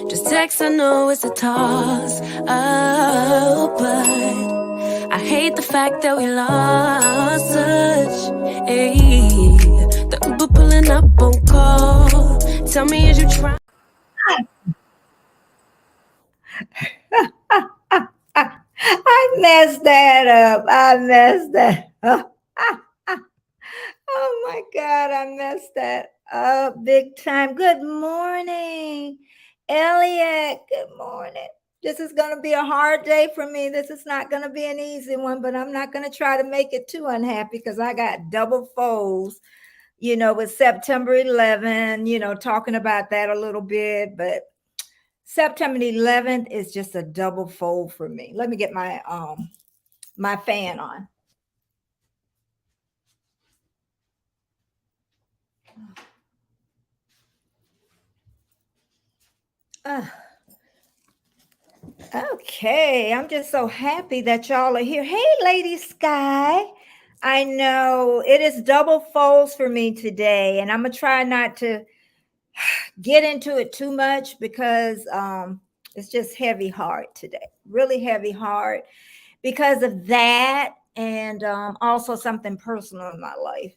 Just text, I know it's a toss. Oh, but I hate the fact that we lost touch. Ayy, the Uber pulling up on call. Tell me, is you trying? I messed that up. I messed that up. Oh my God, I messed that up big time. Good morning, Elliot. Good morning. This is going to be a hard day for me. This is not going to be an easy one, but I'm not going to try to make it too unhappy because I got double folds, with September 11, talking about that a little bit. But September 11th is just a double fold for me. Let me get my fan on. Okay, I'm just so happy that y'all are here. Hey, Lady Sky. I know it is double folds for me today, and I'm gonna try not to get into it too much because it's just heavy heart today, really heavy heart because of that, and also something personal in my life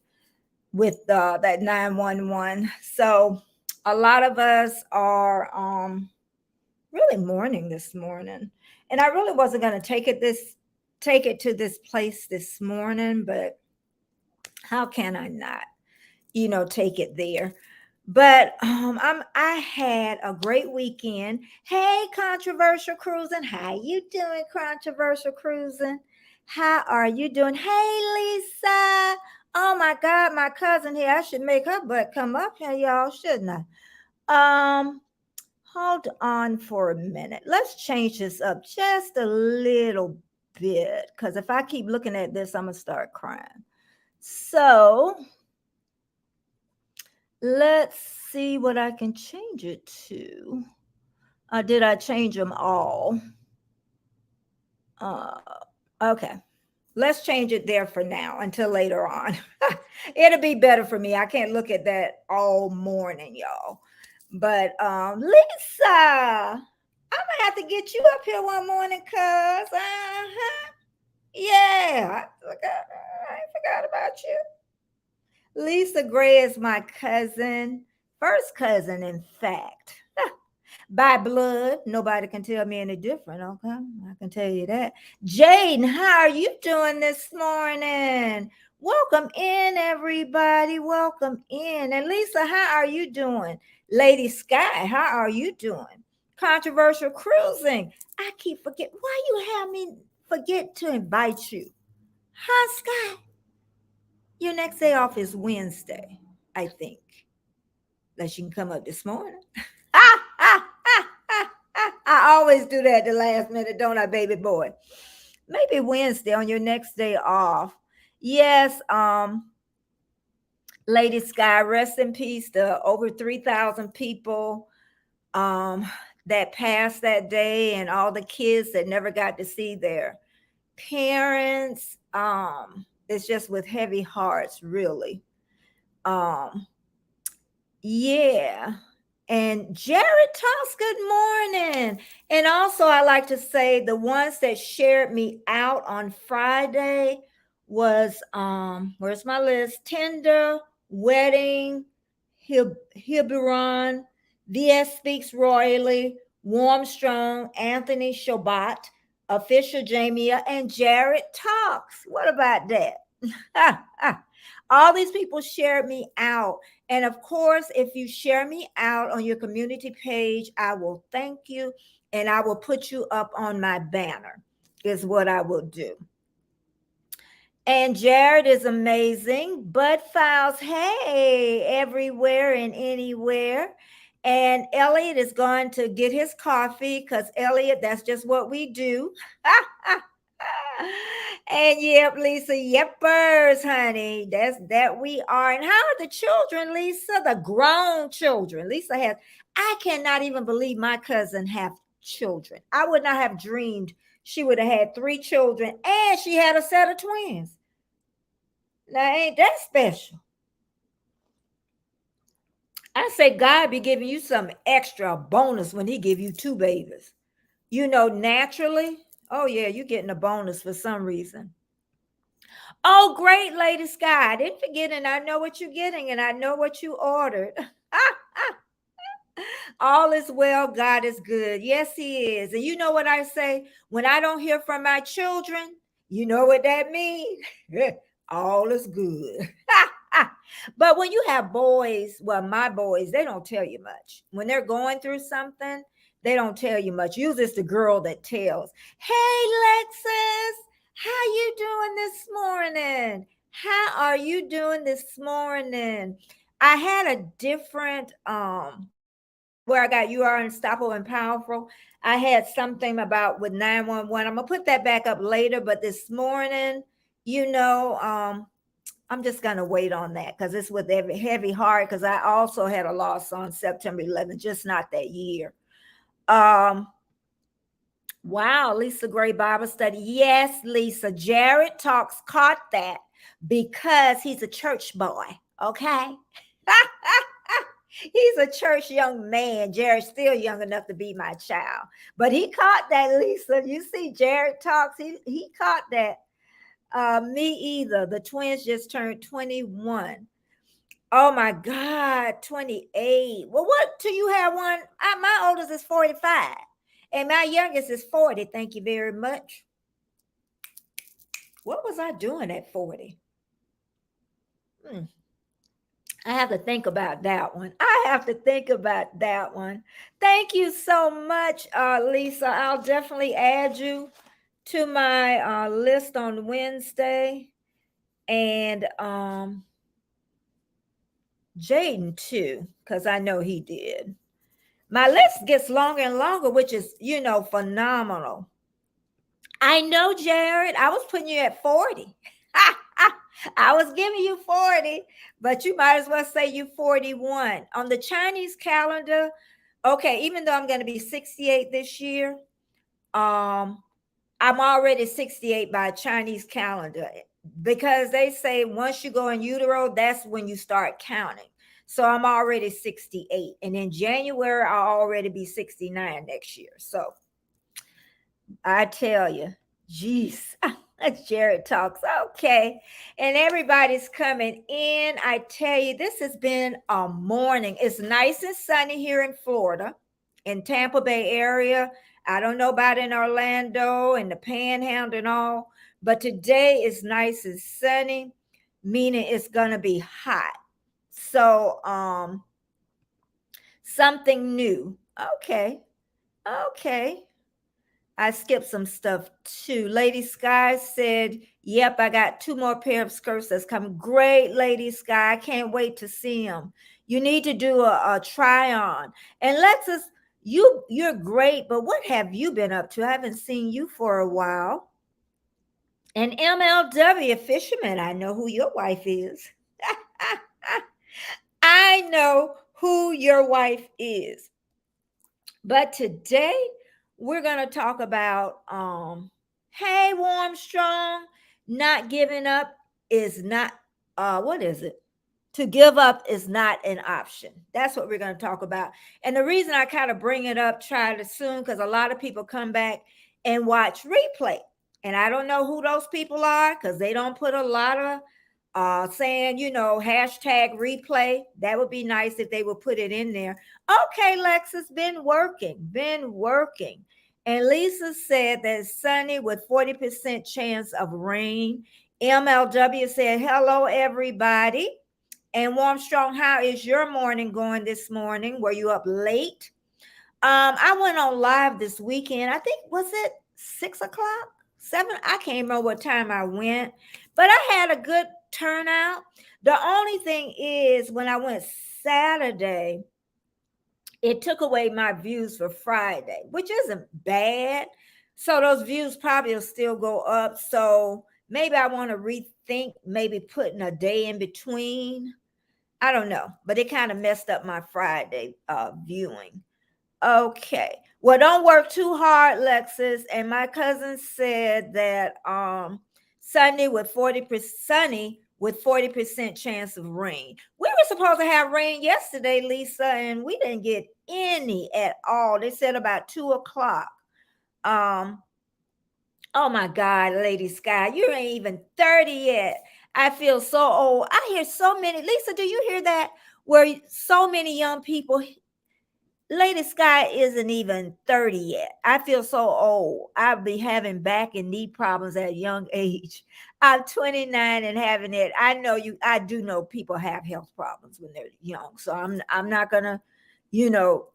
with that 911. So a lot of us are really mourning this morning, and I really wasn't going to take it to this place this morning, but how can I not, take it there? But I had a great weekend. Hey, controversial cruising, how you doing, controversial cruising? How are you doing? Hey, Lisa. Oh my God, my cousin here. I should make her butt come up here, y'all, shouldn't I? Hold on for a minute. Let's change this up just a little bit because if I keep looking at this, I'm going to start crying. So let's see what I can change it to. Did I change them all? Okay. Let's change it there for now until later on. It'll be better for me. I can't look at that all morning, y'all. But Lisa, I'm gonna have to get you up here one morning, cuz. Yeah, I forgot about you. Lisa Gray is my cousin, first cousin, in fact. By blood, nobody can tell me any different, okay? I can tell you that. Jaden, how are you doing this morning? Welcome in, everybody. Welcome in. And Lisa, how are you doing? Lady Sky, how are you doing? Controversial cruising. I keep forgetting. Why you have me forget to invite you? Huh, Sky? Your next day off is Wednesday, I think. Unless you can come up this morning. I always do that the last minute, don't I, baby boy? Maybe Wednesday on your next day off. Yes, Lady Sky, rest in peace to over 3,000 people that passed that day and all the kids that never got to see their parents. It's just with heavy hearts, really. Yeah. And Jared Toss, good morning. And also, I like to say the ones that shared me out on Friday was where's my list? Tinder, Wedding, Hiburon, VS Speaks Royally, Warm Strong, Anthony Shobat, Official Jamia, and Jared Talks. What about that? All these people shared me out. And of course, if you share me out on your community page, I will thank you and I will put you up on my banner, is what I will do. And Jared is amazing. Bud Files, hey, everywhere and anywhere. And Elliot is going to get his coffee because Elliot, that's just what we do. And yep, Lisa, yepers, honey. That's that we are. And how are the children, Lisa? The grown children. Lisa has, I cannot even believe my cousin have children. I would not have dreamed she would have had 3 children and she had a set of twins. Now, ain't that special? I say God be giving you some extra bonus when he give you two babies. Naturally. Oh yeah, you're getting a bonus for some reason. Oh, great, Lady Sky. I didn't forget, and I know what you're getting, and I know what you ordered. All is well. God is good. Yes, He is. And you know what I say? When I don't hear from my children, you know what that means? All is good. But when you have boys, well, my boys, they don't tell you much. When they're going through something, they don't tell you much. Usually it's the girl that tells. Hey, Lexus, how you doing this morning? How are you doing this morning? I had a different where I got you are unstoppable and powerful. I had something about with 911. I'm gonna put that back up later, but this morning, I'm just gonna wait on that because it's with every heavy heart. Because I also had a loss on September 11th, just not that year. Um, wow, Lisa Gray Bible study. Yes, Lisa. Jared Talks caught that because he's a church boy. Okay. He's a church young man. Jared's still young enough to be my child. But he caught that, Lisa. You see, Jared Talks, he caught that. Me either. The twins just turned 21. Oh my God, 28. Well, what do you have one? My oldest is 45. And my youngest is 40. Thank you very much. What was I doing at 40? I have to think about that one. I have to think about that one. Thank you so much, Lisa. I'll definitely add you to my list on Wednesday. And Jaden too, because I know he did. My list gets longer and longer, which is, phenomenal. I know, Jared. I was putting you at 40. I was giving you 40, but you might as well say you 41. On the Chinese calendar, okay, even though I'm going to be 68 this year, I'm already 68 by Chinese calendar because they say once you go in utero, that's when you start counting. So I'm already 68. And in January, I'll already be 69 next year. So I tell you, geez, Jared Talks. Okay. And everybody's coming in. I tell you, this has been a morning. It's nice and sunny here in Florida, in Tampa Bay area. I don't know about in Orlando and the Panhandle and all, but today is nice and sunny, meaning it's gonna be hot. So something new. Okay. Okay. I skipped some stuff too. Lady Sky said, yep, I got 2 more pair of skirts that's coming. Great, Lady Sky. I can't wait to see them. You need to do a try on. And Lexus, you're great, but what have you been up to? I haven't seen you for a while. And MLW Fisherman, I know who your wife is. I know who your wife is. But today we're going to talk about hey, Warm Strong, not giving up is not what is it? To give up is not an option. That's what we're going to talk about. And the reason I kind of bring it up, try to soon, because a lot of people come back and watch replay. And I don't know who those people are because they don't put a lot of saying, hashtag replay. That would be nice if they would put it in there. Okay, Lexus, been working. And Lisa said that it's sunny with 40% chance of rain. MLW said, hello, everybody. And Warm Strong, how is your morning going this morning? Were you up late? I went on live this weekend. I think, was it 6 o'clock? 7? I can't remember what time I went, but I had a good turnout. The only thing is when I went Saturday, it took away my views for Friday, which isn't bad. So those views probably will still go up. So maybe I want to rethink maybe putting a day in between. I don't know, but it kind of messed up my Friday viewing. Okay. Well, don't work too hard, Lexus. And my cousin said that sunny with 40% chance of rain. We were supposed to have rain yesterday, Lisa, and we didn't get any at all. They said about 2 o'clock. Um, oh my God, Lady Sky, you ain't even 30 yet. I feel so old. I hear so many. Lisa, do you hear that? Where so many young people, Lady Sky isn't even 30 yet. I feel so old. I'll be having back and knee problems at a young age. I'm 29 and having it. I know you, I do know people have health problems when they're young. So I'm not gonna,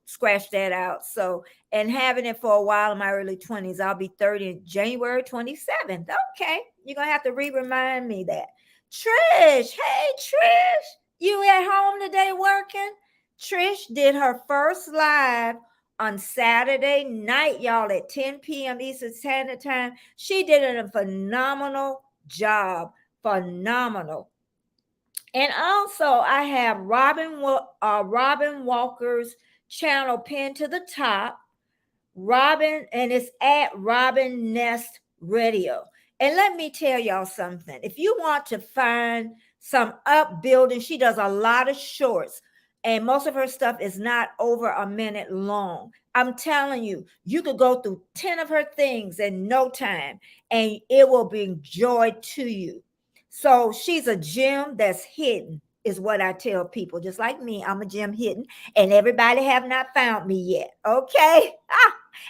scratch that out. So, and having it for a while in my early 20s. I'll be 30 in January 27th. Okay. You're gonna have to remind me that. Trish, hey Trish, you at home today working? Trish did her first live on Saturday night, y'all, at 10 p.m. Eastern Standard Time. She did a phenomenal job. Phenomenal. And also, I have Robin Walker's channel pinned to the top. Robin, and it's at Robin Nest Radio. And let me tell y'all something. If you want to find some upbuilding, she does a lot of shorts, and most of her stuff is not over a minute long. I'm telling you, you could go through 10 of her things in no time, and it will bring joy to you. So she's a gem that's hidden, is what I tell people. Just like me, I'm a gem hidden, and everybody have not found me yet. Okay.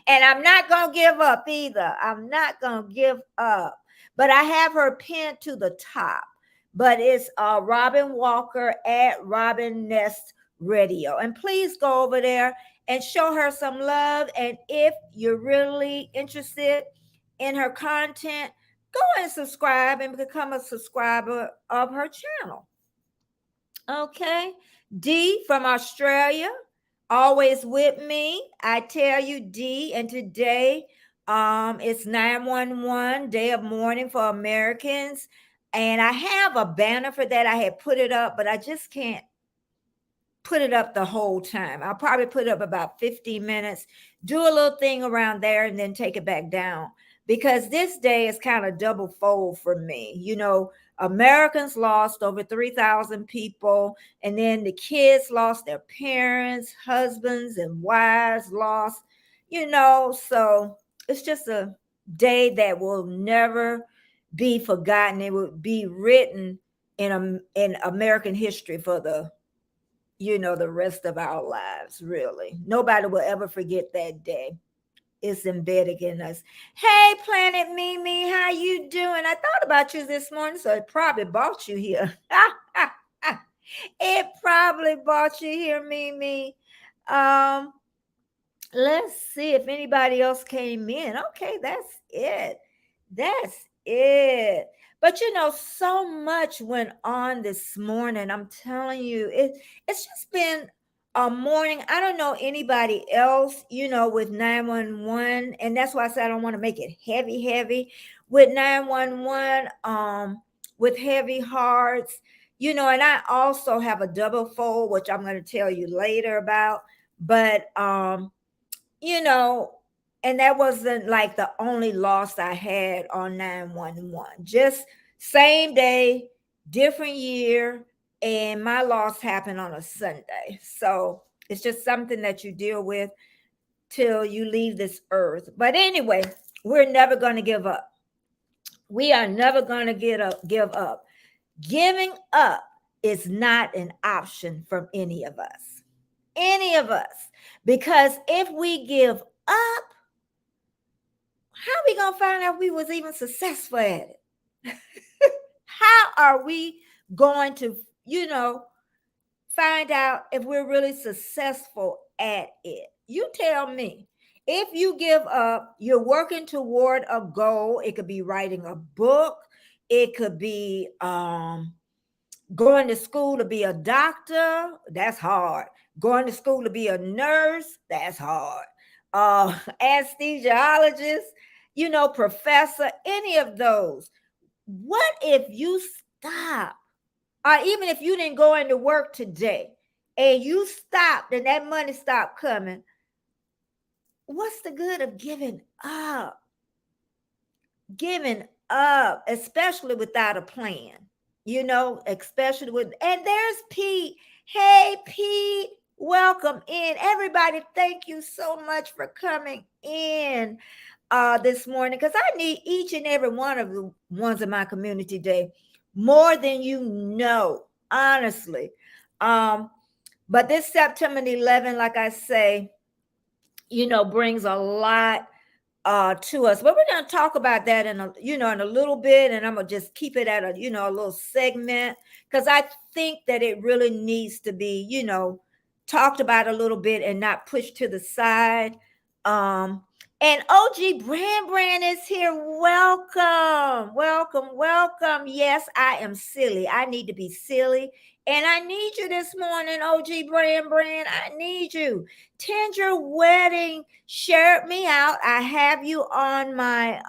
And I'm not going to give up either. I'm not going to give up. But I have her pinned to the top. But it's Robin Walker at Robin Nest Radio. And please go over there and show her some love. And if you're really interested in her content, go and subscribe and become a subscriber of her channel. Okay. D from Australia, always with me. I tell you, D, and today it's 911 Day of Mourning for Americans. And I have a banner for that. I had put it up, but I just can't put it up the whole time. I'll probably put it up about 15 minutes, do a little thing around there, and then take it back down. Because this day is kind of double fold for me. Americans lost over 3,000 people, and then the kids lost their parents, husbands, and wives lost, so it's just a day that will never be forgotten. It will be written in American history for the rest of our lives, really. Nobody will ever forget that day. It's embedded in us. Hey, Planet Mimi, how you doing? I thought about you this morning, so it probably brought you here. It probably brought you here, Mimi. Let's see if anybody else came in. Okay, that's it. That's it. But so much went on this morning. I'm telling you, it's just been a morning. I don't know anybody else, with 911. And that's why I said I don't want to make it heavy with 911, with heavy hearts, and I also have a double fold, which I'm going to tell you later about. But and that wasn't like the only loss I had on 911. Just same day, different year, and my loss happened on a Sunday. So it's just something that you deal with till you leave this earth. But anyway, we're never going to give up. We are never going to give up. Giving up is not an option from any of us. Any of us. Because if we give up, how are we going to find out if we was even successful at it? How are we going to, find out if we're really successful at it? You tell me. If you give up, you're working toward a goal. It could be writing a book. It could be going to school to be a doctor. That's hard. Going to school to be a nurse. That's hard. Anesthesiologist, professor, any of those. What if you stop? Or even if you didn't go into work today and you stopped and that money stopped coming, what's the good of giving up? Giving up, especially without a plan. especially and there's Pete. Hey, Pete, welcome in. Everybody, thank you so much for coming in this morning, because I need each and every one of the ones in my community today more than you know, honestly. Um, but this September 11, like I say, brings a lot to us, but we're going to talk about that in a little bit, and I'm gonna just keep it at a little segment, because I think that it really needs to be talked about a little bit and not pushed to the side. And OG Brand is here. Welcome, welcome, welcome. Yes, I am silly. I need to be silly, and I need you this morning, OG Brand. I need you. Tender Wedding shared me out. I have you on my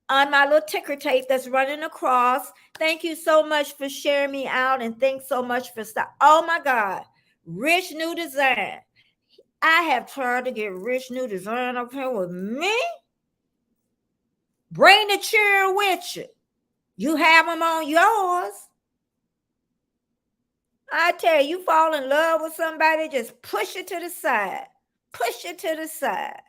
little ticker tape that's running across. Thank you so much for sharing me out, and thanks so much for stop. Oh my God, Rich New Design. I have tried to get Rich New Design up here with me. Bring the chair with you. You have them on yours. I tell you, you fall in love with somebody, just push it to the side. Push it to the side.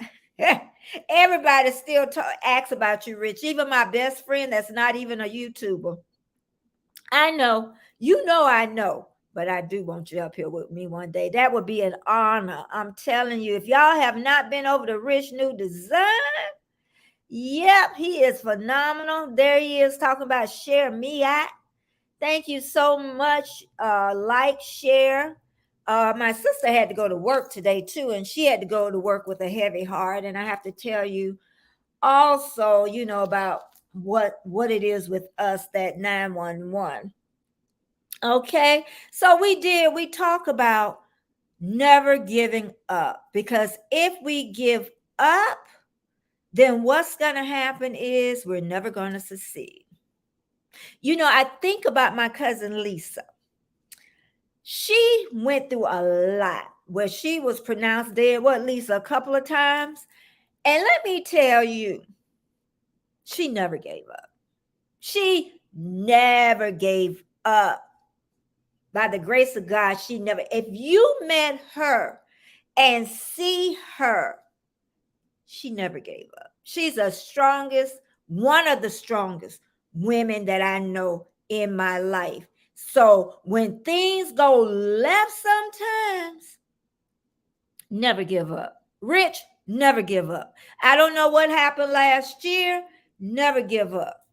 Everybody still asks about you, Rich. Even my best friend that's not even a YouTuber. I know. I know. But I do want you up here with me one day. That would be an honor. I'm telling you, if y'all have not been over to Rich New Design, yep, he is phenomenal. There he is talking about share me out. Thank you so much. Like, share. My sister had to go to work today too, and she had to go to work with a heavy heart. And I have to tell you also, about what it is with us, that 911. Okay, so we talk about never giving up, because if we give up, then what's going to happen is we're never going to succeed. I think about my cousin Lisa. She went through a lot where she was pronounced dead, Lisa, a couple of times. And let me tell you, she never gave up. She never gave up. By the grace of God, she never. If you met her and see her, she never gave up. She's one of the strongest women that I know in my life. So when things go left sometimes, never give up. Rich, never give up. I don't know what happened last year. Never give up.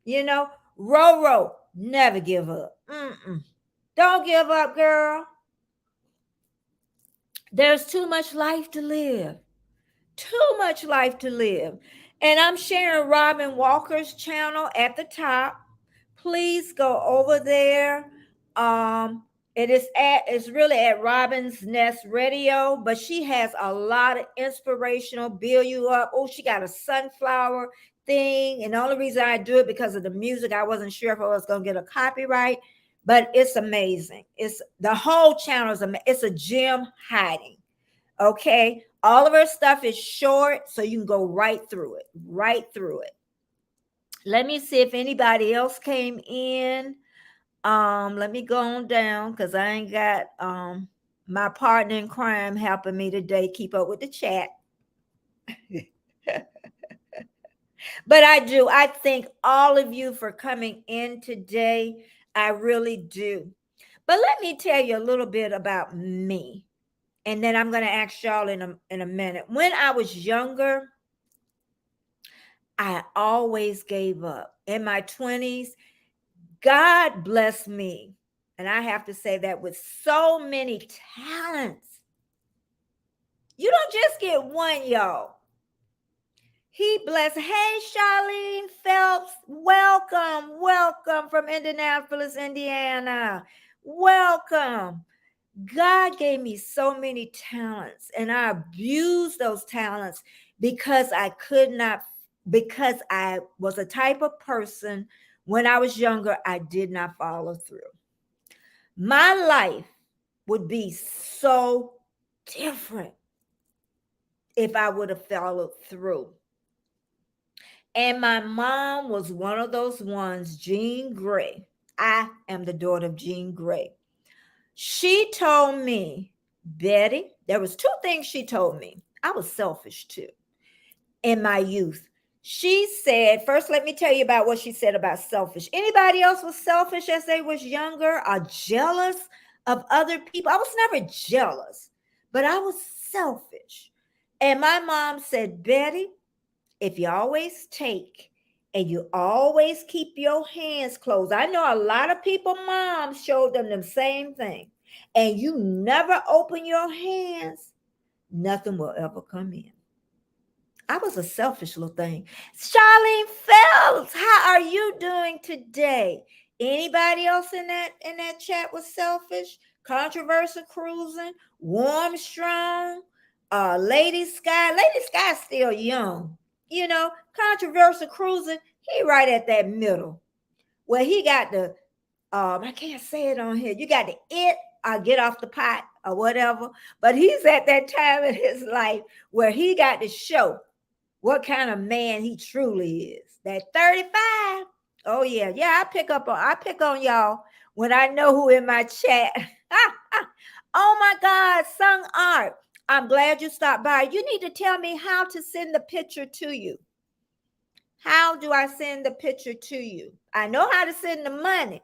Roro, never give up. Don't give up, girl. There's too much life to live. Too much life to live. And I'm sharing Robin Walker's channel at the top. Please go over there. It's really at Robin's Nest Radio, but she has a lot of inspirational, build you up. Oh, she got a sunflower thing. And the only reason I do it because of the music. I wasn't sure if I was going to get a copyright, but it's amazing. It's the whole channel it's a gem hiding. Okay. All of her stuff is short, so you can go right through it. Let me see if anybody else came in. Let me go on down, because I ain't got my partner in crime helping me today keep up with the chat. But I do. I thank all of you for coming in today. I really do. But let me tell you a little bit about me. And then I'm going to ask y'all in a minute. When I was younger, I always gave up. In my 20s, God blessed me. And I have to say that with so many talents. You don't just get one, y'all. He blessed. Hey, Charlene Phelps. Welcome from Indianapolis, Indiana. Welcome. God gave me so many talents, and I abused those talents because I was a type of person when I was younger, I did not follow through. My life would be so different if I would have followed through. And my mom was one of those ones, Jean Grey. I am the daughter of Jean Grey. She told me, Betty, there was two things she told me. I was selfish too in my youth. She said, first, let me tell you about what she said about selfish. Anybody else was selfish as they was younger or jealous of other people? I was never jealous, but I was selfish. And my mom said, Betty, if you always take and you always keep your hands closed. I know a lot of people, moms showed them the same thing. And you never open your hands, nothing will ever come in. I was a selfish little thing. Charlene Phelps, how are you doing today? Anybody else in that chat was selfish? Controversial cruising, warm strong, Lady Sky. Lady Sky's still young. Controversial cruising, he right at that middle. Well, he got the I can't say it on here. You got the get off the pot or whatever. But he's at that time in his life where he got to show what kind of man he truly is. That 35. Oh yeah. Yeah, I pick on y'all when I know who in my chat. Oh my God, Sung Art. I'm glad you stopped by. You need to tell me how to send the picture to you. How do I send the picture to you? I know how to send the money.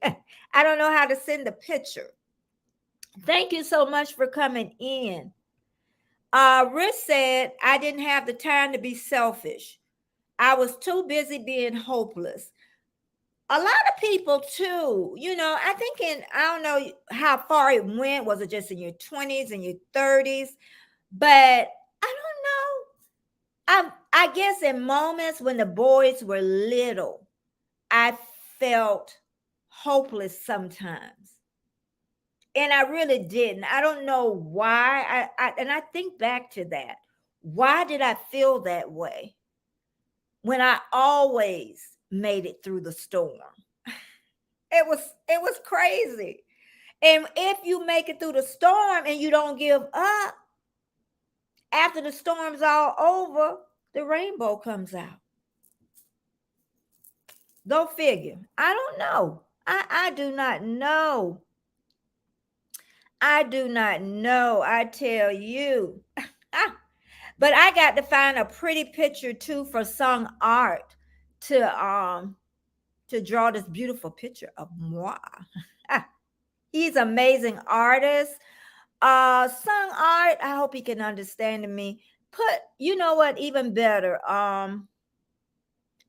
I don't know how to send the picture. Thank you so much for coming in. Rich said, I didn't have the time to be selfish. I was too busy being hopeless. A lot of people too, I think I don't know how far it went. Was it just in your 20s and your 30s? But I don't know. I guess in moments when the boys were little, I felt hopeless sometimes. And I really didn't. I don't know why. I think back to that. Why did I feel that way when I always made it through the storm? It was crazy. And if you make it through the storm and you don't give up, after the storm's all over, the rainbow comes out. Go figure. I don't know. I do not know. I do not know. I tell you. But I got to find a pretty picture too for Sung Art to draw this beautiful picture of moi. He's an amazing artist. Sung Art, I hope he can understand me. You know what, even better.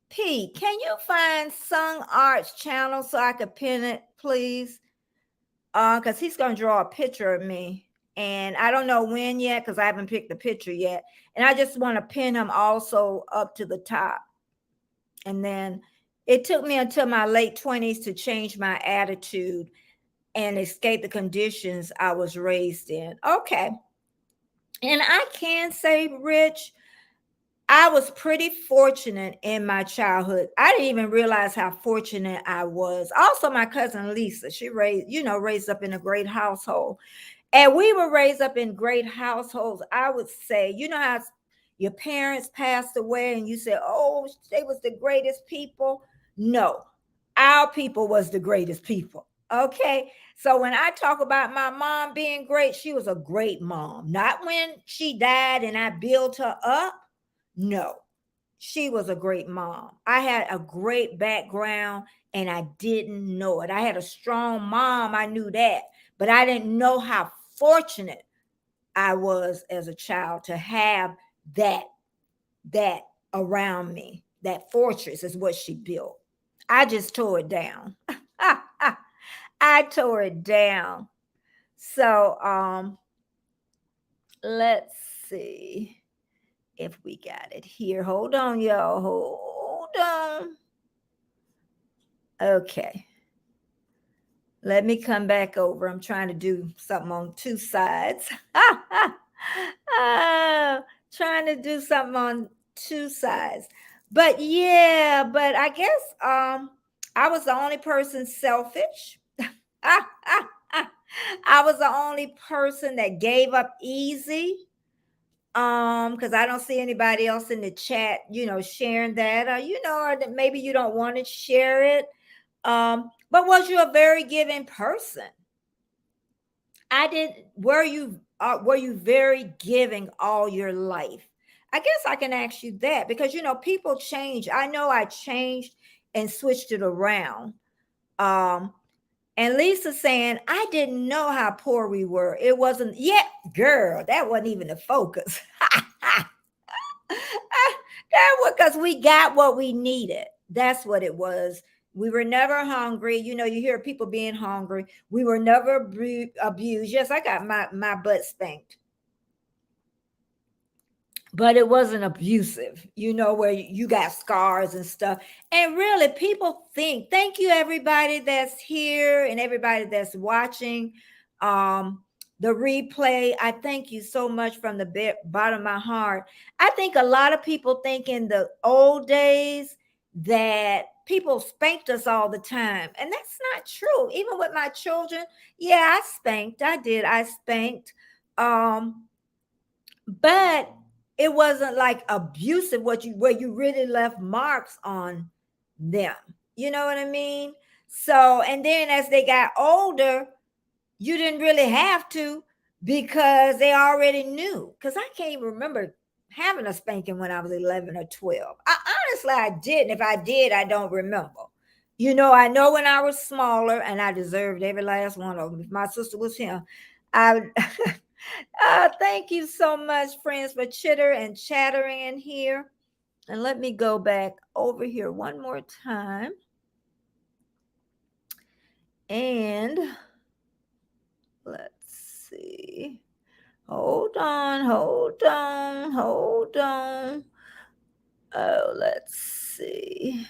P, can you find Sung Art's channel so I could pin it, please? Because he's gonna draw a picture of me. And I don't know when yet, because I haven't picked the picture yet. And I just want to pin him also up to the top. And then it took me until my late 20s to change my attitude and escape the conditions I was raised in. Okay. And I can say, Rich, I was pretty fortunate in my childhood. I didn't even realize how fortunate I was. Also, my cousin Lisa, she raised up in a great household. And we were raised up in great households. I would say, how your parents passed away and you said, oh, they was the greatest people. No, our people was the greatest people. Okay. So when I talk about my mom being great, she was a great mom. Not when she died and I built her up. No, she was a great mom. I had a great background and I didn't know it. I had a strong mom. I knew that, but I didn't know how fortunate I was as a child to have that around me. That fortress is what she built. I just tore it down. I tore it down. So let's see if we got it here. Hold on, y'all. Hold on. Okay. Let me come back over. I'm trying to do something on two sides. Trying to do something on two sides. But yeah, but I guess I was the only person selfish. I was the only person that gave up easy. Because I don't see anybody else in the chat, sharing that, or that maybe you don't want to share it. But was you a very giving person? I did. Were you very giving all your life? I guess I can ask you that because people change. I know I changed and switched it around. Um, and Lisa saying, I didn't know how poor we were. It wasn't yet, girl, that wasn't even the focus. That was because we got what we needed. That's what it was. We were never hungry. You hear people being hungry. We were never abused. Yes, I got my butt spanked, but it wasn't abusive, where you got scars and stuff. And really, people think, thank you, everybody that's here and everybody that's watching the replay. I thank you so much from the bottom of my heart. I think a lot of people think in the old days that people spanked us all the time. And that's not true. Even with my children, yeah, I spanked. I did. I spanked. But it wasn't like abusive where you really left marks on them. You know what I mean? So, and then as they got older, you didn't really have to because they already knew. Because I can't even remember having a spanking when I was 11 or 12. Honestly, I didn't. If I did, I don't remember. I know when I was smaller and I deserved every last one of them. If my sister was him, I thank you so much, friends, for chitter and chattering in here. And let me go back over here one more time. And let's see. Hold on, hold on, hold on. Oh, let's see.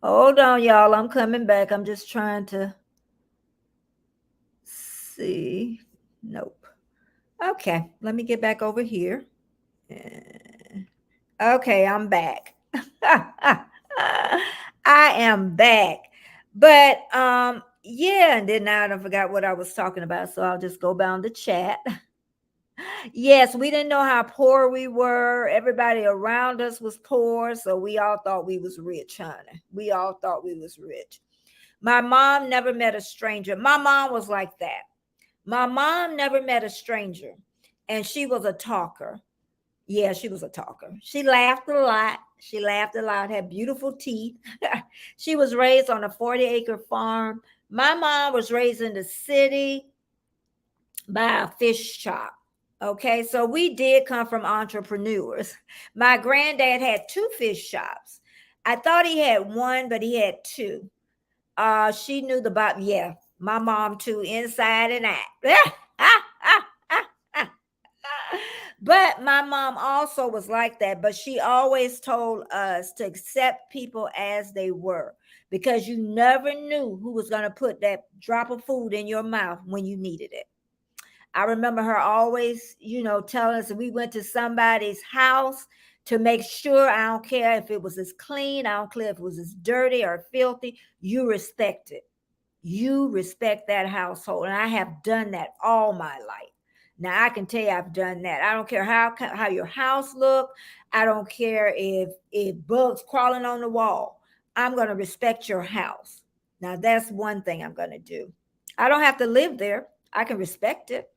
Hold on, y'all. I'm coming back. I'm just trying to see. Nope. Okay, let me get back over here. Okay, I'm back. I am back. But yeah, and then now I forgot what I was talking about. So I'll just go down the chat. Yes, we didn't know how poor we were. Everybody around us was poor, so we all thought we was rich, honey. We all thought we was rich. My mom never met a stranger. My mom was like that. My mom never met a stranger, and she was a talker. Yeah, she was a talker. She laughed a lot. She laughed a lot, had beautiful teeth. She was raised on a 40-acre farm. My mom was raised in the city by a fish shop. Okay, so we did come from entrepreneurs. My granddad had two fish shops. I thought he had one, but he had two. She knew the about, yeah, my mom too, inside and out. But my mom also was like that, but she always told us to accept people as they were because you never knew who was going to put that drop of food in your mouth when you needed it. I remember her always, telling us that we went to somebody's house to make sure, I don't care if it was as clean, I don't care if it was as dirty or filthy, you respect it. You respect that household. And I have done that all my life. Now I can tell you I've done that. I don't care how your house look. I don't care if bugs crawling on the wall. I'm going to respect your house. Now that's one thing I'm going to do. I don't have to live there. I can respect it.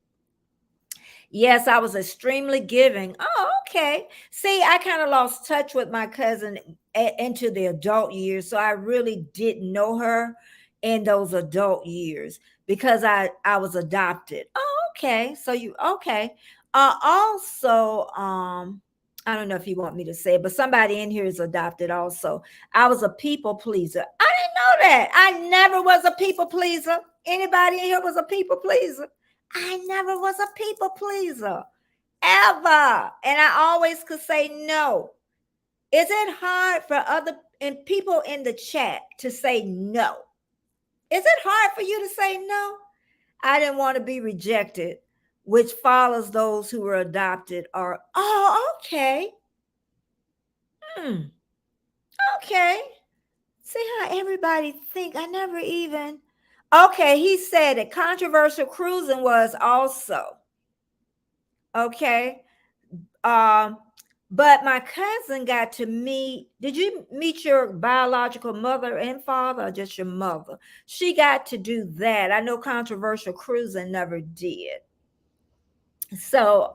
Yes, I was extremely giving. Oh, okay. See, I kind of lost touch with my cousin into the adult years, so I really didn't know her in those adult years because I was adopted. Oh, okay. So you okay. Also, I don't know if you want me to say it, but somebody in here is adopted also. I was a people pleaser. I didn't know that. I never was a people pleaser. Anybody in here was a people pleaser? I never was a people pleaser ever. And I always could say no. Is it hard for other and people in the chat to say no? Is it hard for you to say no? I didn't want to be rejected, which follows those who were adopted or, oh, okay. Okay. See how everybody think. I never even. Okay, he said it. Controversial cruising was also. Okay. Um, but my cousin got to meet. Did you meet your biological mother and father, or just your mother? She got to do that. I know controversial cruising never did. So,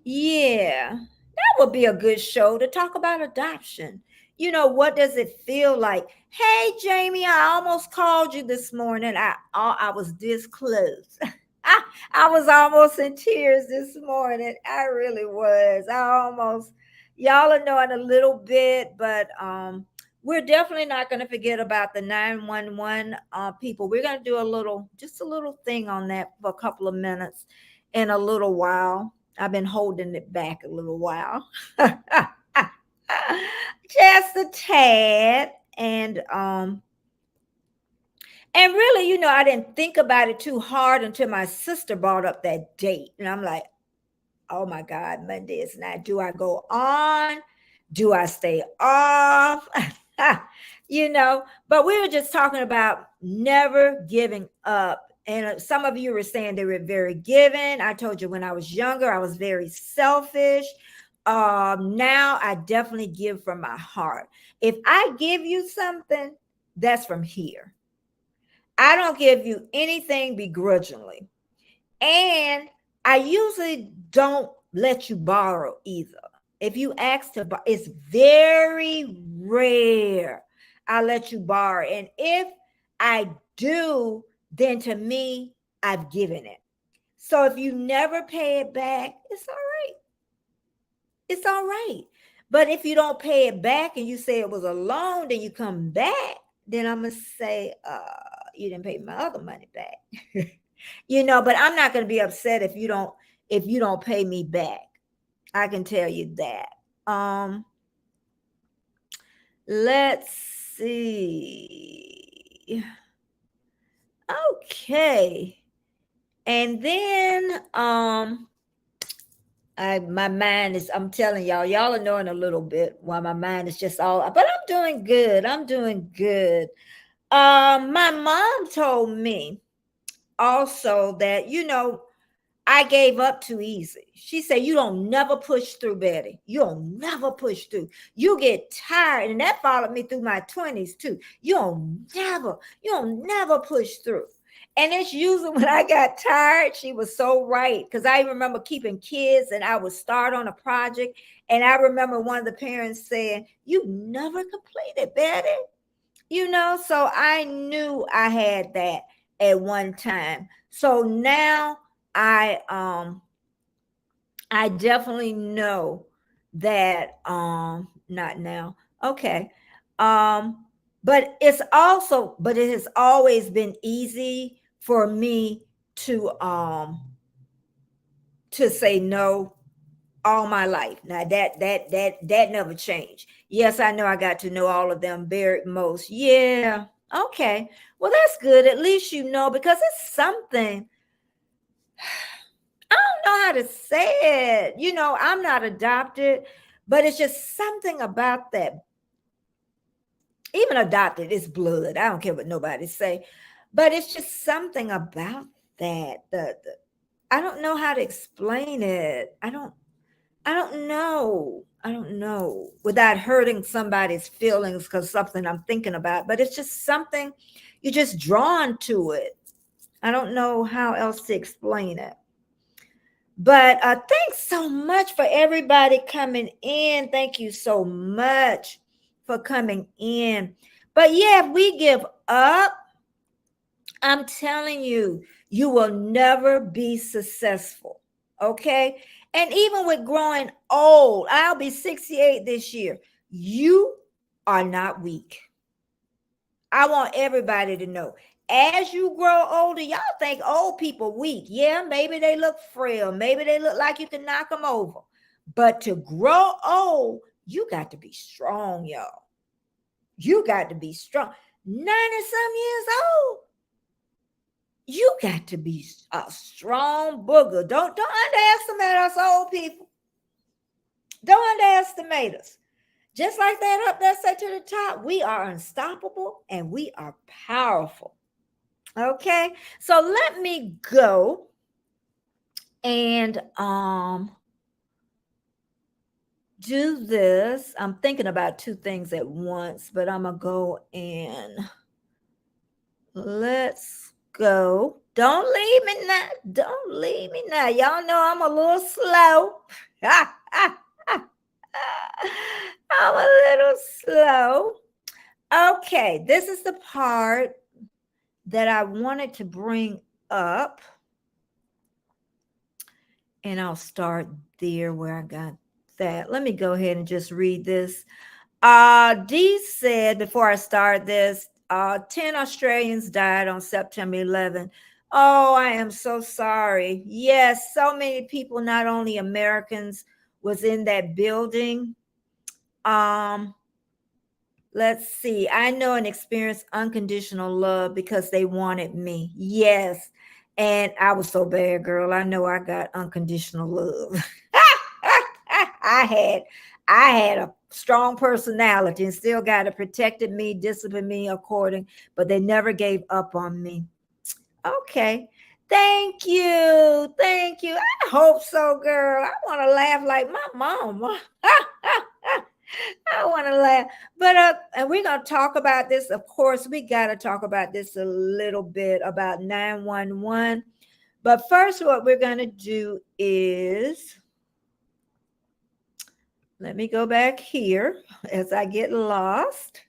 yeah, that would be a good show to talk about adoption. What does it feel like? Hey, Jamie, I almost called you this morning. I was this close. I was almost in tears this morning. I really was. Y'all are knowing a little bit, but we're definitely not going to forget about the 911 people. We're going to do just a little thing on that for a couple of minutes in a little while. I've been holding it back a little while. Just a tad. And really, I didn't think about it too hard until my sister brought up that date. And I'm like, oh my God, Monday is not. Do I go on? Do I stay off? But we were just talking about never giving up. And some of you were saying they were very giving. I told you when I was younger, I was very selfish. Now I definitely give from my heart. If I give you something, that's from here. I don't give you anything begrudgingly. And I usually don't let you borrow either. If you ask to borrow, it's very rare I let you borrow. And if I do, then to me, I've given it. So if you never pay it back, it's all right. It's all right. But if you don't pay it back and you say it was a loan, then you come back, then I'm going to say, you didn't pay my other money back. But I'm not going to be upset if you don't pay me back. I can tell you that. Let's see. Okay. And then my mind is, I'm telling y'all are knowing a little bit why my mind is just all, but I'm doing good. I'm doing good. My mom told me also that, I gave up too easy. She said, you don't never push through, Betty. You don't never push through. You get tired. And that followed me through my 20s too. You don't never push through. And it's usually when I got tired, she was so right. Because I remember keeping kids and I would start on a project. And I remember one of the parents saying, you never completed, Betty. So I knew I had that at one time. So now I definitely know that not now. Okay. But it has always been easy for me to say no all my life. Now that never changed. Yes, I know I got to know all of them very most. Yeah. Okay. Well, that's good. At least because it's something. I don't know how to say it. I'm not adopted, but it's just something about that. Even adopted is blood. I don't care what nobody say, but it's just something about that. I don't know how to explain it. I don't know. I don't know without hurting somebody's feelings because something I'm thinking about, but it's just something you're just drawn to it. I don't know how else to explain it. But thanks so much for everybody coming in. Thank you so much for coming in. But yeah, if we give up, I'm telling you, you will never be successful. Okay. And even with growing old, I'll be 68 this year. You are not weak. I want everybody to know. As you grow older, y'all think old people weak. Yeah, maybe they look frail. Maybe they look like you can knock them over. But to grow old, you got to be strong, y'all. You got to be strong. 90-some years old. You got to be a strong booger. Don't underestimate us old people. Don't underestimate us. Just like that up there said to the top, we are unstoppable and we are powerful. Okay, so let me go and do this. I'm thinking about two things at once, but I'm gonna go and let's go. Don't leave me now. Don't leave me now. Y'all know I'm a little slow. I'm a little slow. Okay, this is the part that I wanted to bring up. And I'll start there where I got that. Let me go ahead and just read this. Dee said before I start this, 10 Australians died on September 11th. Oh, I am so sorry. Yes, so many people, not only Americans, was in that building. Let's see. I know and experienced unconditional love because they wanted me. Yes. And I was so bad, girl. I know I got unconditional love. I had a strong personality and still got it, protected me, disciplined me according, but they never gave up on me. Okay. Thank you. Thank you. I hope so, girl. I want to laugh like my mom. I want to laugh. But and we're going to talk about this. Of course, we got to talk about this a little bit about 911. But first, what we're going to do is, let me go back here as I get lost.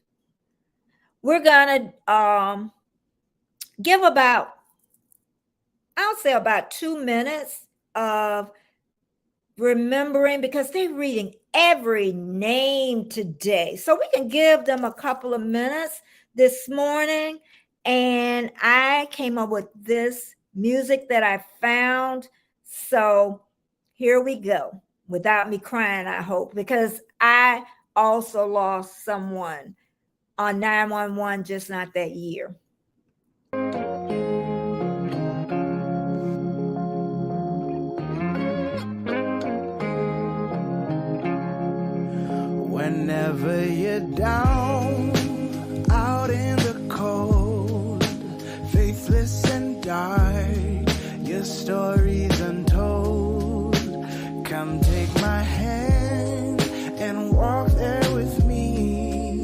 We're going to give about, I'll say about 2 minutes of remembering, because they're reading every name today. So we can give them a couple of minutes this morning. And I came up with this music that I found. So here we go. Without me crying, I hope, because I also lost someone on 911 just not that year. Whenever you're down, out in the cold, faithless and dark, your story's untold. Come take my hand and walk there with me.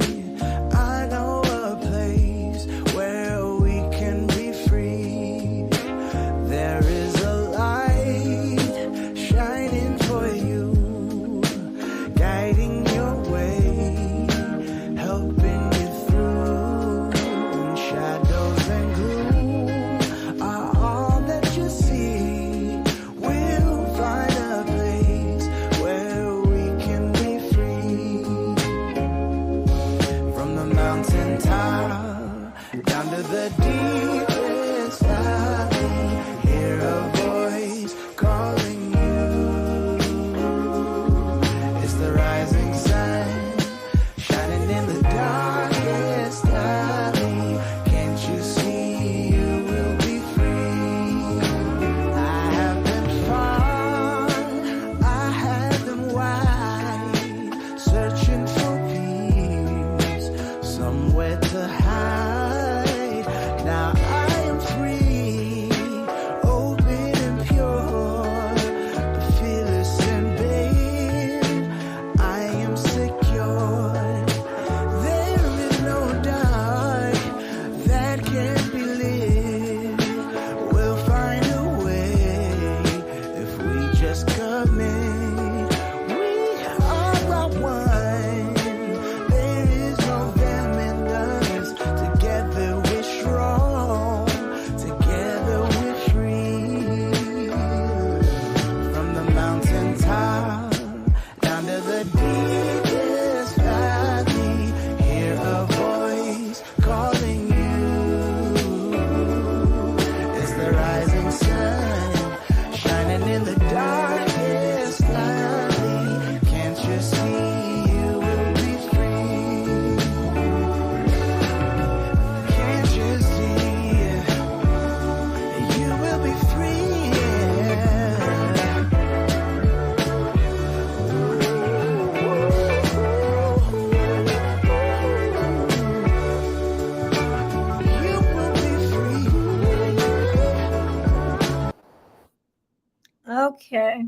I know a place where we can be free. There is a light shining for you, guiding your way, Okay.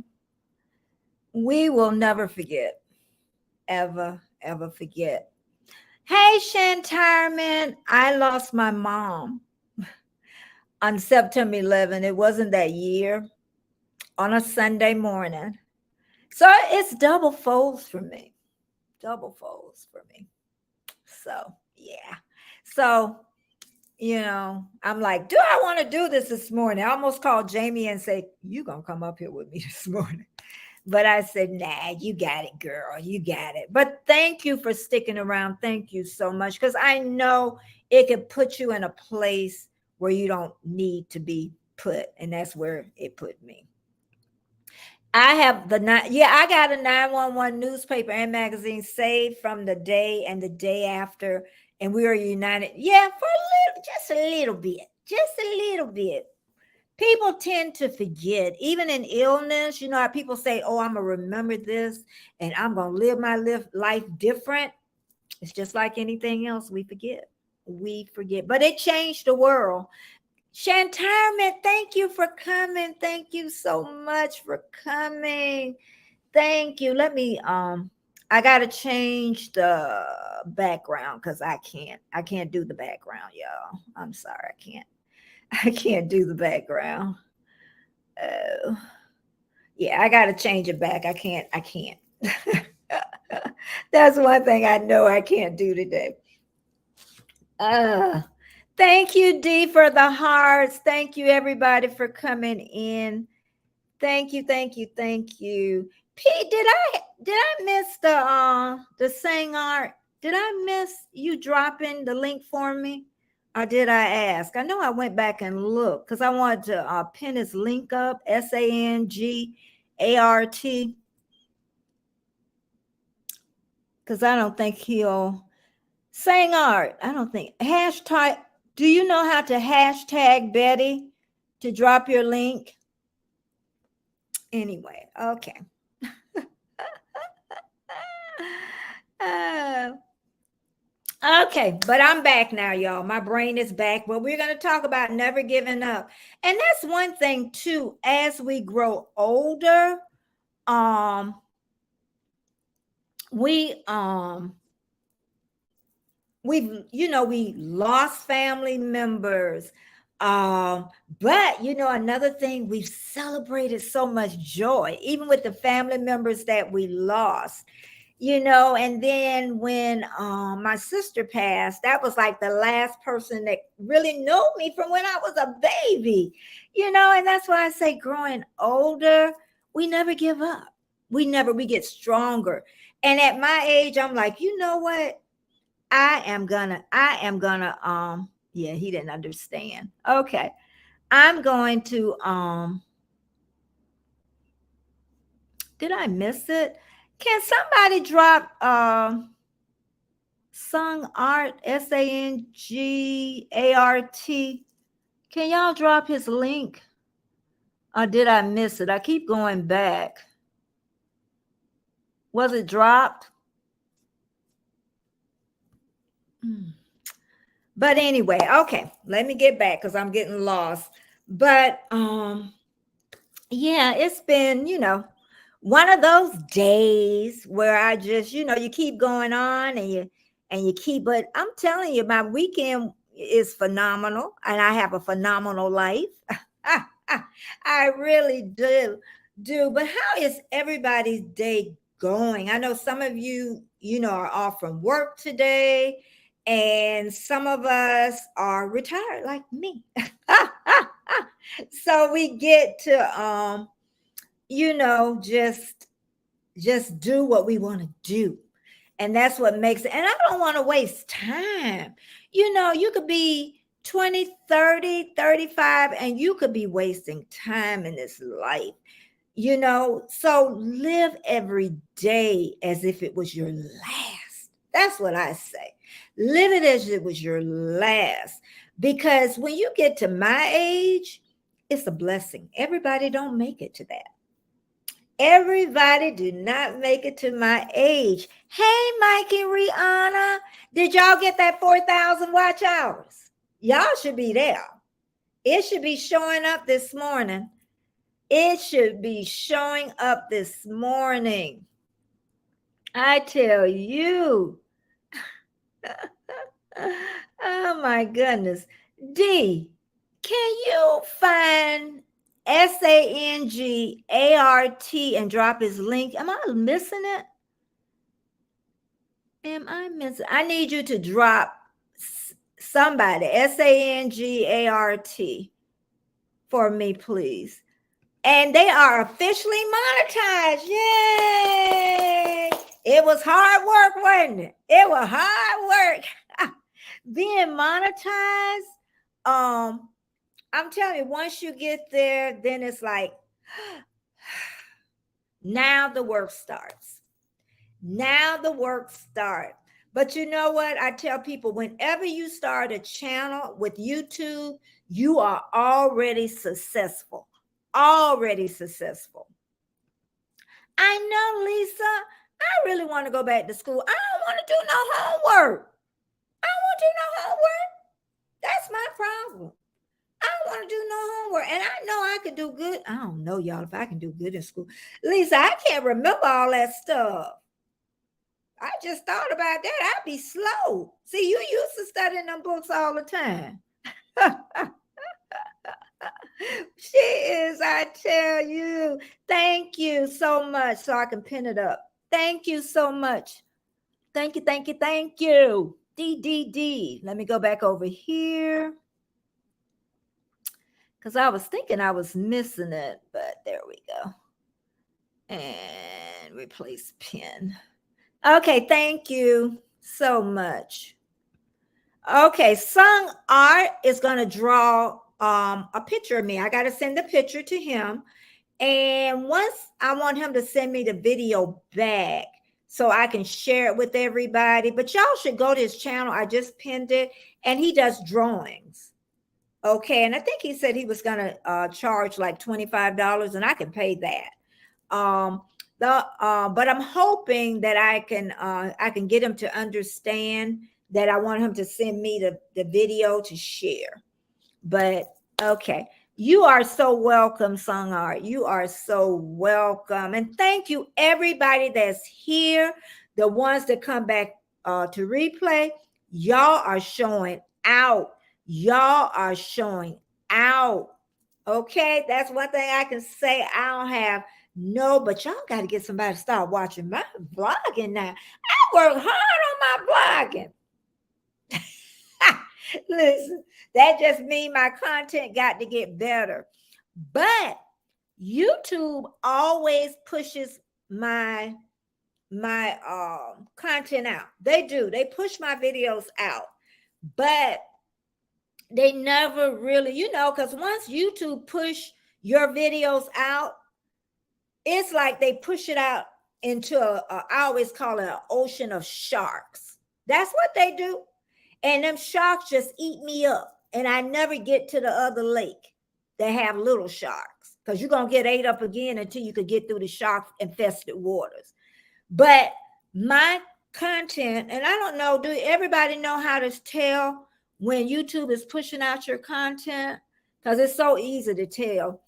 We will never forget. Ever, ever forget. Hey, Shantirement, I lost my mom on September 11. It wasn't that year, on a Sunday morning. So it's double folds for me. Double folds for me. So, yeah. So, I'm like, do I want to do this morning? I almost called Jamie and say, you going to come up here with me this morning. But I said, nah, you got it, girl. You got it. But thank you for sticking around. Thank you so much. Because I know it could put you in a place where you don't need to be put. And that's where it put me. I have I got a 911 newspaper and magazine saved from the day and the day after. And we are united. Yeah, for just a little bit. Just a little bit. People tend to forget, even in illness. You know how people say, oh, I'm going to remember this and I'm going to live my life different. It's just like anything else. We forget. We forget. But it changed the world. Shantirement, thank you for coming. Thank you so much for coming. Thank you. Let me, I got to change the background because I can't do the background, y'all. I'm sorry. I can't do the background. Oh, yeah, I got to change it back. I can't. That's one thing I know I can't do today. Thank you, Dee, for the hearts. Thank you, everybody, for coming in. Thank you. P, did I miss the Sang Art? Did I miss you dropping the link for me? Or did I ask? I know I went back and looked because I wanted to pin his link up, SANGART. Because I don't think he'll Sang Art. I don't think hashtag. Do you know how to hashtag Betty to drop your link? Anyway, okay. Okay, but I'm back now, y'all. My brain is back. But we're going to talk about never giving up. And that's one thing too, as we grow older, we lost family members. But another thing, we've celebrated so much joy, even with the family members that we lost. And then when my sister passed, that was like the last person that really knew me from when I was a baby, and that's why I say growing older, we never give up. We get stronger. And at my age, I'm like, you know what? I am gonna, yeah, he didn't understand. Okay. I'm going to, did I miss it? Can somebody drop Sung Art, SANGART? Can y'all drop his link? Or did I miss it? I keep going back. Was it dropped? But anyway, okay, let me get back because I'm getting lost. But yeah, it's been, one of those days where I just, you keep going on and you keep, but I'm telling you, my weekend is phenomenal and I have a phenomenal life. I really do. But how is everybody's day going? I know some of you, are off from work today and some of us are retired like me. So we get to, just do what we want to do. And that's what makes it. And I don't want to waste time. You could be 20, 30, 35, and you could be wasting time in this life. So live every day as if it was your last. That's what I say. Live it as it was your last. Because when you get to my age, it's a blessing. Everybody don't make it to that. Everybody do not make it to my age. Hey, Mike and Rihanna, did y'all get that 4,000 watch hours? Y'all should be there. It should be showing up this morning. It should be showing up this morning. I tell you. Oh my goodness. D, can you find SANGART and drop his link? Am I missing it? Am I missing? I need you to drop somebody, SANGART, for me, please. And they are officially monetized. Yay! It was hard work, wasn't it? It was hard work. Being monetized, I'm telling you, once you get there, then it's like, now the work starts. Now the work starts. But you know what? I tell people, whenever you start a channel with YouTube, you are already successful. Already successful. I know, Lisa, I really want to go back to school. I don't want to do no homework. I don't want to do no homework. That's my problem. I don't want to do no homework. And I know I could do good. I don't know, y'all, if I can do good in school. Lisa, I can't remember all that stuff. I just thought about that. I'd be slow. See, you used to studying them books all the time. She is, I tell you. Thank you so much. So I can pin it up. Thank you so much. Thank you, thank you, thank you. D. Let me go back over here. Because I was thinking I was missing it, but there we go. And replace pin. Okay, thank you so much. Okay, Sung Art is going to draw a picture of me. I got to send the picture to him. And once I want him to send me the video back so I can share it with everybody. But y'all should go to his channel. I just pinned it. And he does drawings. Okay, and I think he said he was going to charge like $25, and I can pay that. But I'm hoping that I can get him to understand that I want him to send me the video to share. But okay, you are so welcome, Sung Art. You are so welcome, and thank you everybody that's here. The ones that come back to replay, y'all are showing out. Y'all are showing out. Okay, that's one thing I can say. I don't have no, but y'all got to get somebody to start watching my vlogging now. I work hard on my vlogging. Listen, that just means my content got to get better. But YouTube always pushes my content out. They do. They push my videos out. But they never really, because once YouTube push your videos out, it's like they push it out into I always call it an ocean of sharks. That's what they do. And them sharks just eat me up. And I never get to the other lake that have little sharks, because you're going to get ate up again until you could get through the shark infested waters. But my content, and I don't know, do everybody know how to tell when YouTube is pushing out your content? Because it's so easy to tell.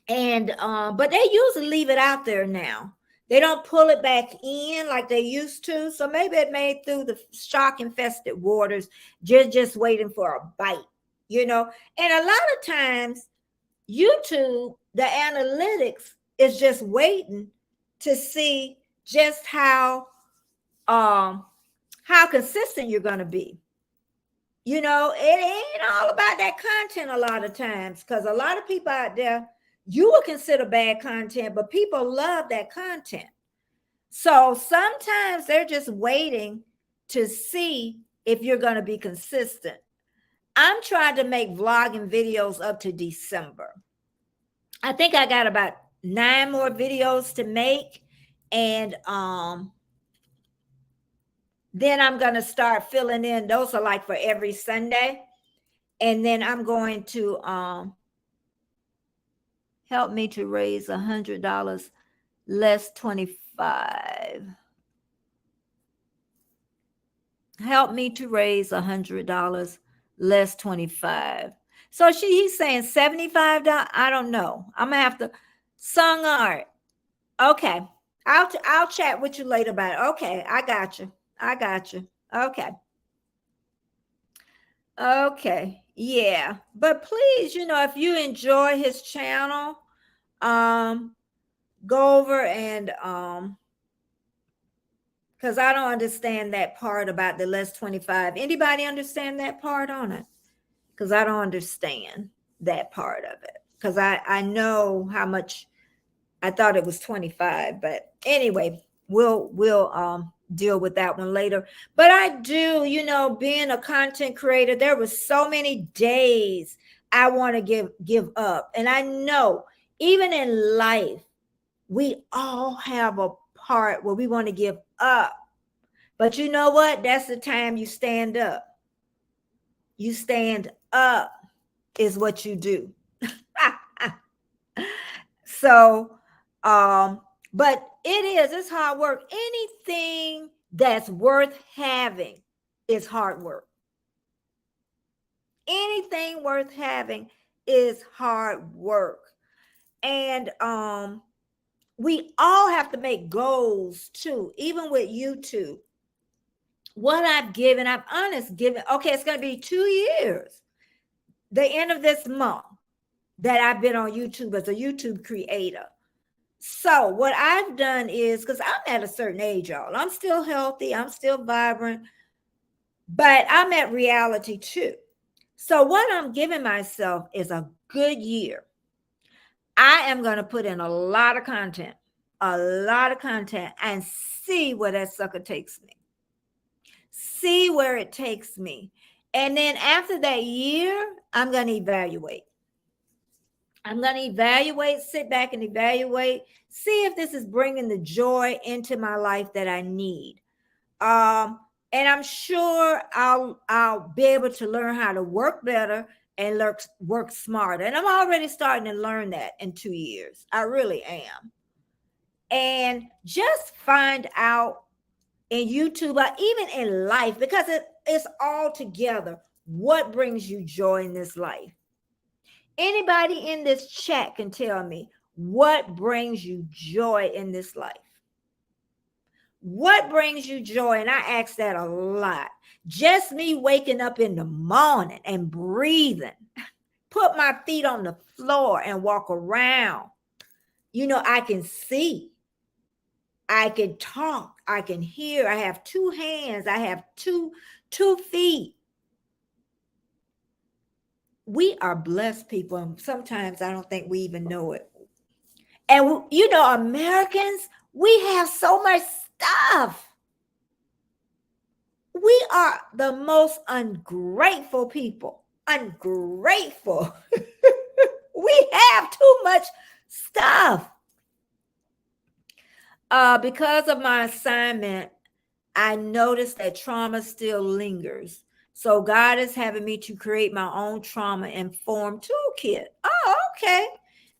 And but they usually leave it out there now. They don't pull it back in like they used to. So maybe it made through the shark infested waters, just waiting for a bite, And a lot of times YouTube, the analytics is just waiting to see just how consistent you're going to be. It ain't all about that content a lot of times, because a lot of people out there, you would consider bad content, but people love that content. So sometimes they're just waiting to see if you're going to be consistent. I'm trying to make vlogging videos up to December. I think I got about 9 more videos to make. And then I'm going to start filling in. Those are like for every Sunday. And then I'm going to help me to raise $100 less 25. Help me to raise $100 less 25. So he's saying $75. I don't know. I'm gonna have to sung art. Okay. I'll chat with you later about it. Okay, I got you. I got you. Okay. Okay. Yeah. But please, if you enjoy his channel, go over and because I don't understand that part about the less 25. Anybody understand that part on it? Because I don't understand that part of it. Because I know how much I thought it was 25, but anyway, we'll deal with that one later. But I do, being a content creator, there were so many days I want to give up. And I know even in life, we all have a part where we want to give up. But you know what? That's the time you stand up. You stand up is what you do. So, but it's hard work. Anything that's worth having is hard work. Anything worth having is hard work. And we all have to make goals too, even with YouTube. What I've given, okay, it's going to be 2 years, the end of this month, that I've been on YouTube as a YouTube creator. So what I've done is, because I'm at a certain age, y'all, I'm still healthy, I'm still vibrant, but I'm at reality too. So what I'm giving myself is a good year. I am going to put in a lot of content, and see where that sucker takes me. See where it takes me. And then after that year, I'm going to evaluate. Sit back and evaluate, see if this is bringing the joy into my life that I need. And I'm sure I'll be able to learn how to work better and work smarter. And I'm already starting to learn that in 2 years. I really am. And just find out in YouTube, or even in life, because it's all together, what brings you joy in this life. Anybody in this chat can tell me what brings you joy in this life. What brings you joy? And I ask that a lot. Just me waking up in the morning and breathing, put my feet on the floor and walk around. I can see, I can talk, I can hear, I have 2 hands, I have two feet. We are blessed people, and sometimes I don't think we even know it. And Americans, we have so much stuff. We are the most ungrateful people. Ungrateful. We have too much stuff. Because of my assignment, I noticed that trauma still lingers. So God is having me to create my own trauma-informed toolkit. Oh, okay.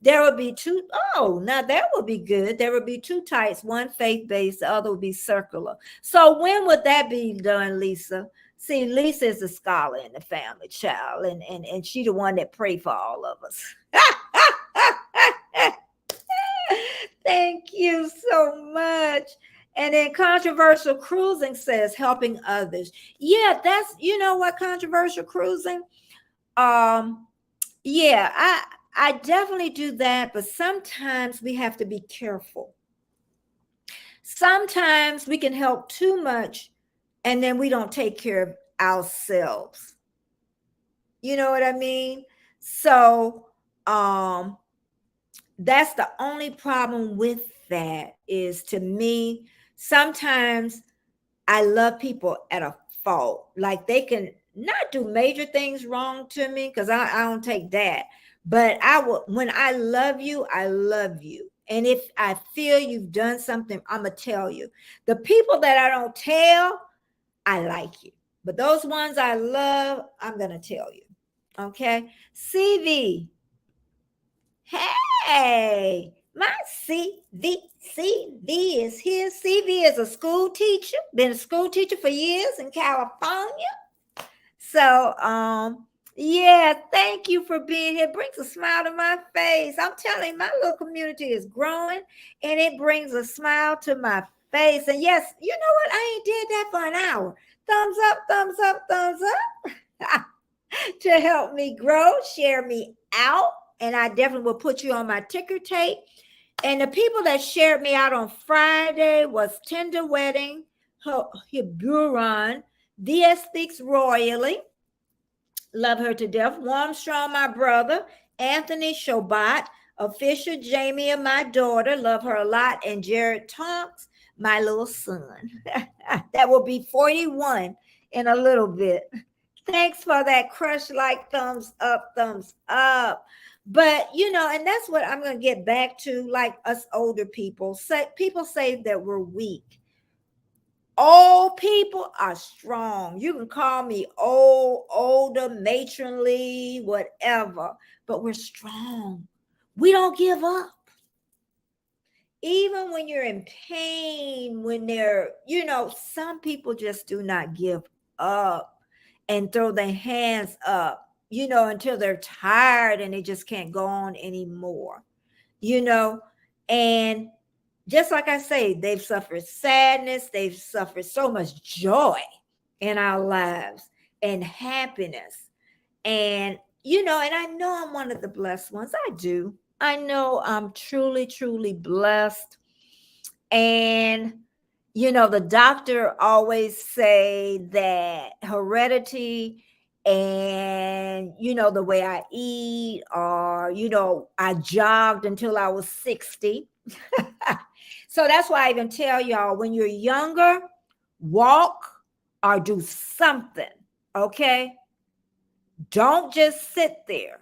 There will be 2. Oh, now that would be good. There would be 2 types, one faith-based, the other would be circular. So when would that be done, Lisa? See, Lisa is a scholar in the family, child, and she the one that pray for all of us. Thank you so much. And then controversial cruising says helping others. Yeah, that's, what, controversial cruising. Yeah, I definitely do that, but sometimes we have to be careful. Sometimes we can help too much and then we don't take care of ourselves. You know what I mean? So, that's the only problem with that is, to me, sometimes I love people at a fault. Like they can not do major things wrong to me, because I don't take that. But when I love you, I love you. And if I feel you've done something, I'm going to tell you. The people that I don't tell, I like you. But those ones I love, I'm going to tell you. Okay? CV. Hey, my CV is here. CV is a school teacher, been a school teacher for years in California. So Yeah, thank you for being here. Brings a smile to my face. I'm telling you, my little community is growing and it brings a smile to my face. And yes, you know what? I ain't did that for an hour. Thumbs up, thumbs up, thumbs up to help me grow, share me out. And I definitely will put you on my ticker tape. And the people that shared me out on Friday was Tender Wedding, Buron, DS Speaks Royally. Love her to death. Warm Strong, my brother. Anthony Shobat. Official Jamie and my daughter. Love her a lot. And Jared Tonks, my little son. That will be 41 in a little bit. Thanks for that crush like thumbs up, thumbs up. But and that's what I'm going to get back to, like us older people. People say that we're weak. Old people are strong. You can call me old, older, matronly, whatever, but we're strong. We don't give up. Even when you're in pain, when some people just do not give up and throw their hands up, until they're tired and they just can't go on anymore, and just like I say, they've suffered sadness, they've suffered so much joy in our lives and happiness. And, and I know I'm one of the blessed ones. I do. I know I'm truly, truly blessed. And, the doctor always say that heredity and, the way I eat, or, I jogged until I was 60. So that's why I even tell y'all, when you're younger, walk or do something, okay? Don't just sit there,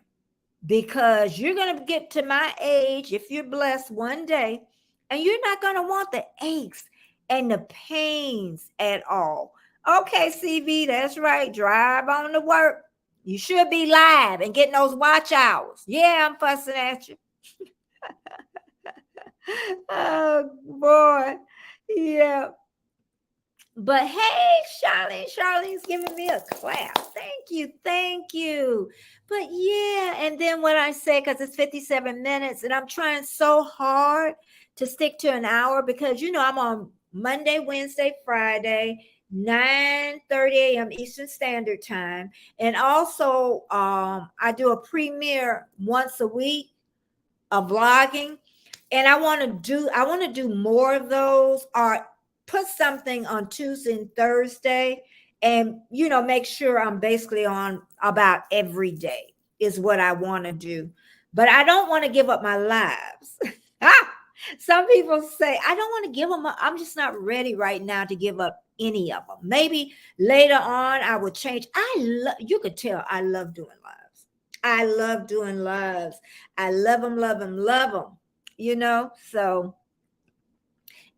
because you're going to get to my age, if you're blessed, one day, and you're not going to want the aches and the pains at all. Okay, CV, that's right. Drive on to work. You should be live and getting those watch hours. Yeah, I'm fussing at you. Oh boy, yeah. But hey, Charlene's giving me a clap. Thank you. But yeah, and then what I say, because it's 57 minutes, and I'm trying so hard to stick to an hour, because I'm on Monday, Wednesday, Friday, 9:30 a.m. Eastern Standard Time, and also I do a premiere once a week of vlogging. And I want to do more of those, or put something on Tuesday and Thursday, and make sure I'm basically on about every day is what I want to do. But I don't want to give up my lives. Some people say I don't want to give them up. I'm just not ready right now to give up any of them. Maybe later on I will change. You could tell I love doing lives. I love doing lives. I love them, love them, love them. So,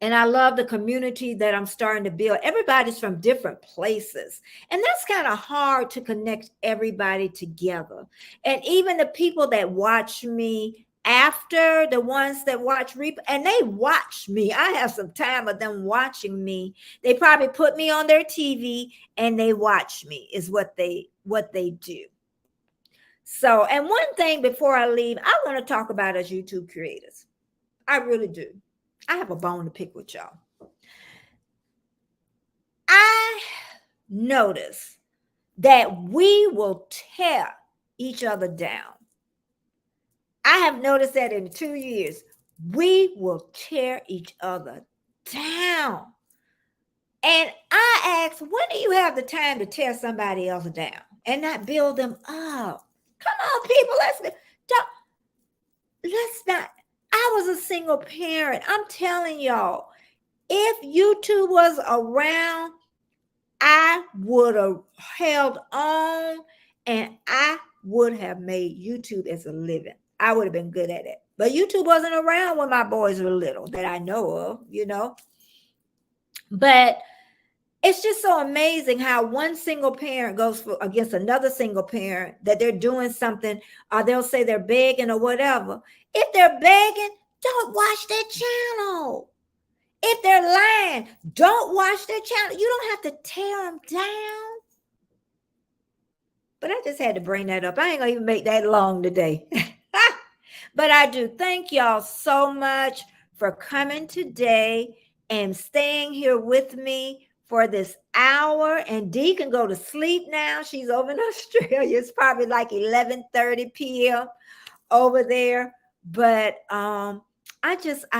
and I love the community that I'm starting to build. Everybody's from different places, and that's kind of hard to connect everybody together. And even the people that watch me after, the ones that watch and they watch me. I have some time of them watching me. They probably put me on their TV and they watch me, is what they do. So, and one thing before I leave, I want to talk about as YouTube creators. I really do. I have a bone to pick with y'all. I notice that we will tear each other down. I have noticed that in 2 years, we will tear each other down. And I ask, when do you have the time to tear somebody else down and not build them up? Come on, people, let's not. I was a single parent. I'm telling y'all, if YouTube was around, I would have held on, and I would have made YouTube as a living. I would have been good at it. But YouTube wasn't around when my boys were little, that I know of, But it's just so amazing how one single parent goes against another single parent, that they're doing something, or they'll say they're begging or whatever. If they're begging, don't watch their channel. If they're lying, don't watch their channel. You don't have to tear them down. But I just had to bring that up. I ain't gonna even make that long today. But I do thank y'all so much for coming today and staying here with me for this hour. And Dee can go to sleep now. She's over in Australia. It's probably like 11:30 p.m. over there. But I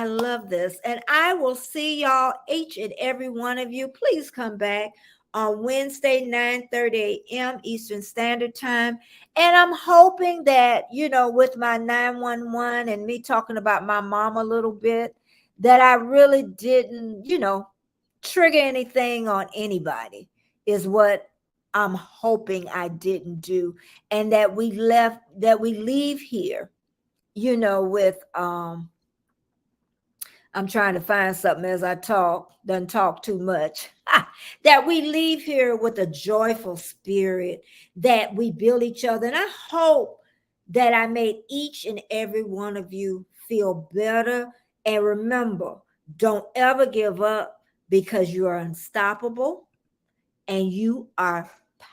love this. And I will see y'all, each and every one of you. Please come back on Wednesday, 9:30 a.m. Eastern Standard Time. And I'm hoping that, with my 911 and me talking about my mom a little bit, that I really didn't, trigger anything on anybody, is what I'm hoping I didn't do. And that we leave here, with I'm trying to find something as I doesn't talk too much. That we leave here with a joyful spirit, that we build each other. And I hope that I made each and every one of you feel better. And remember, don't ever give up, because you are unstoppable and you are